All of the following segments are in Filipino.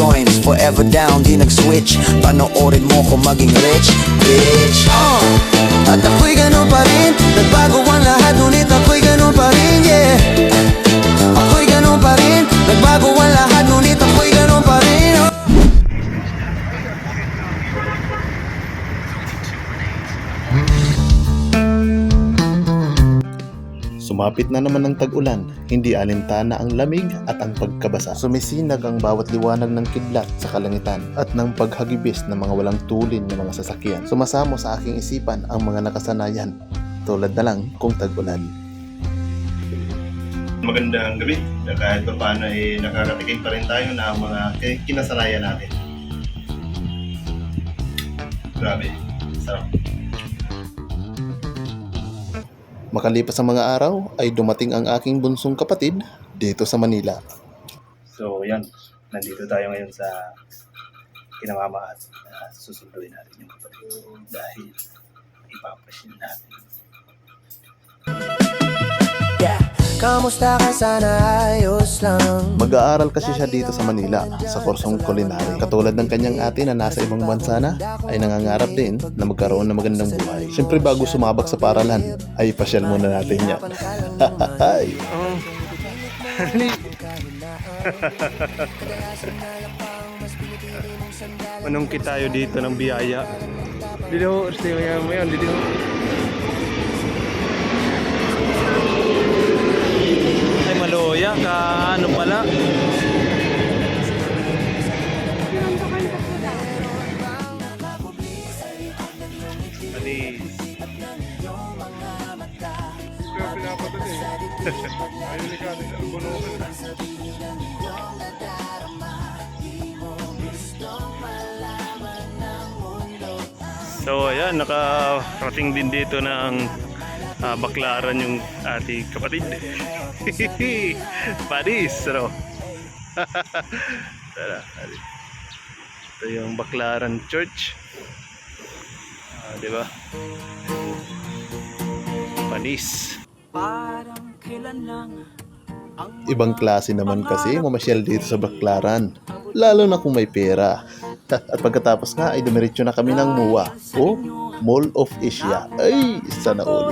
joints, forever down, di nag-switch. Panoorin mo ko maging rich, bitch. At ako'y ganun pa rin, nagbago ang lahat, ngunit ako'y ganun pa rin, yeah. Ako'y ganun pa rin, nagbago ang lahat, ngunit ako'y ganun pa rin, oh. Sumapit na naman ng tag-ulan, hindi alintana ang lamig at ang pagkabasa. Sumisinag ang bawat liwanag ng kidlat sa kalangitan at ng paghagibis ng mga walang tulin ng mga sasakyan. Sumasamo sa aking isipan ang mga nakasanayan, tulad na lang kung tag-ulan. Magandang gabi, kahit pa paano nakakatikim pa rin tayo ng mga kinasanayan natin. Grabe, sarap. Makalipas ang mga araw ay dumating ang aking bunsong kapatid dito sa Manila. So yan, nandito tayo ngayon sa kinamama at susunduin natin yung kapatid dahil ipapasyon natin. Yeah, kamusta ka, sana ayos lang. Mag-aaral kasi siya dito sa Manila sa kursong culinary. Katulad ng kanyang ate na nasa ibang bansa na, ay nangangarap din na magkaroon ng magandang buhay. Siyempre bago sumabak sa paaralan, ay pasyal muna natin yan. Manungki tayo dito ng biyaya. Dito, stay mo yan, dito. Ay, maloya ka, ano pala? Alis. So ayan, nakarating din dito ng Baklaran yung ating kapatid. Paris, ano? Tara, ito yung Baklaran Church. Di ba? Panis. Ibang klase naman kasi mamasyal dito sa Baklaran, lalo na kung may pera. At pagkatapos nga ay dumiretso na kami ng MOA o Mall of Asia. Ay, sana all.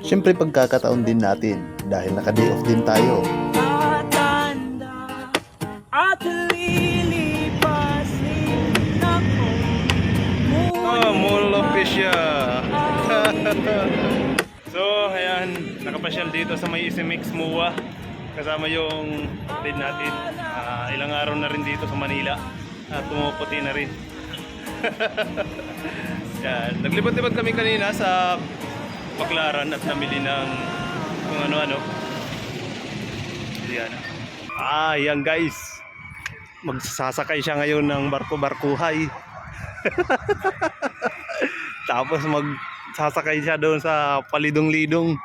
Siyempre pagkakataon din natin dahil naka-day off din tayo. Mall of Asia. So, ayan, nakapasyal dito sa may SMX MOA. Kasama yung kapatid natin. Ilang araw na rin dito sa Manila. At pumuputi na rin. Yan. Naglibot-libot kami kanina sa Baklaran at namili ng kung ano-ano. Yan. Yan guys. Magsasakay siya ngayon ng barko-barkuhay. Tapos magsasakay siya doon sa palidong-lidong.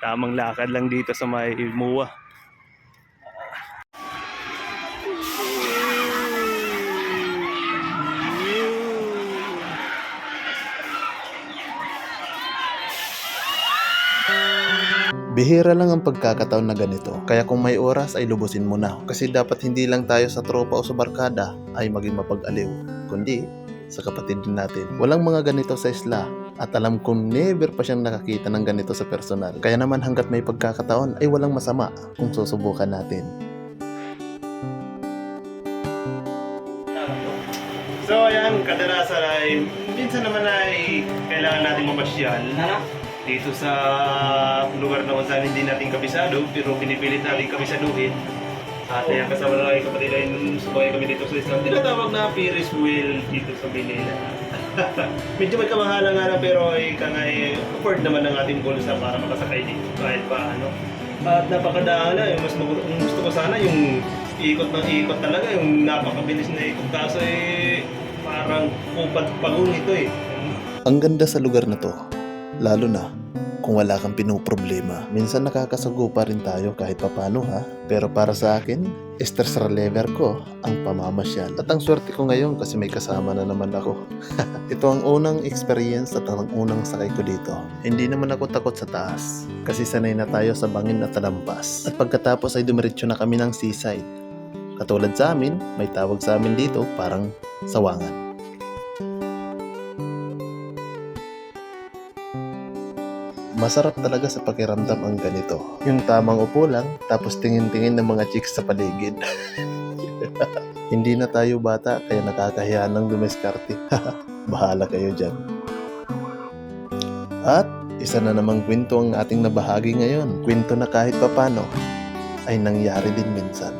Tamang lakad lang dito sa may MOA. Bihira lang ang pagkakataon na ganito, kaya kung may oras ay lubusin mo na. Kasi dapat hindi lang tayo sa tropa o sa barkada ay maging mapag-aliw, kundi sa kapatid din natin. Walang mga ganito sa isla at alam kong never pa siyang nakakita ng ganito sa personal. Kaya naman hanggat may pagkakataon ay walang masama kung susubukan natin. So ayan, kadalasan ay minsan naman ay kailangan natin mamasyal dito sa lugar na kung saan hindi natin kabisado, pero pinipilit natin kabisaduhin. At ayan, kasama na kayo kapatid ay subay kami dito sa isang tinatawag na Ferris wheel dito sa Manila. Medyo may kamahalan nga na, pero ay afford naman ng ating bulsa para makasakay dito kahit pa ano. At napakadaan na, mas gusto ko sana yung ikot ng ikot talaga, yung napakabilis na ikot, kaso parang upad pagong ito . Ang ganda sa lugar na to, lalo na kung wala kang pinoproblema. Minsan nakakasagupa rin tayo kahit papano ha. Pero para sa akin, stress reliever ko ang pamamasyal. At ang swerte ko ngayon kasi may kasama na naman ako. Ito ang unang experience at ang unang sakay ko dito. Hindi naman ako takot sa taas kasi sanay na tayo sa bangin at talampas. At pagkatapos ay dumiretso na kami ng seaside. Katulad sa amin, may tawag sa amin dito parang sawangan. Masarap talaga sa pakiramdam ang ganito. Yung tamang upo lang, tapos tingin-tingin ng mga chicks sa paligid. Hindi na tayo bata, kaya nakakahiya ng dumiskarte. Bahala kayo dyan. At isa na namang kwento ang ating nabahagi ngayon. Kwento na kahit papano ay nangyari din minsan.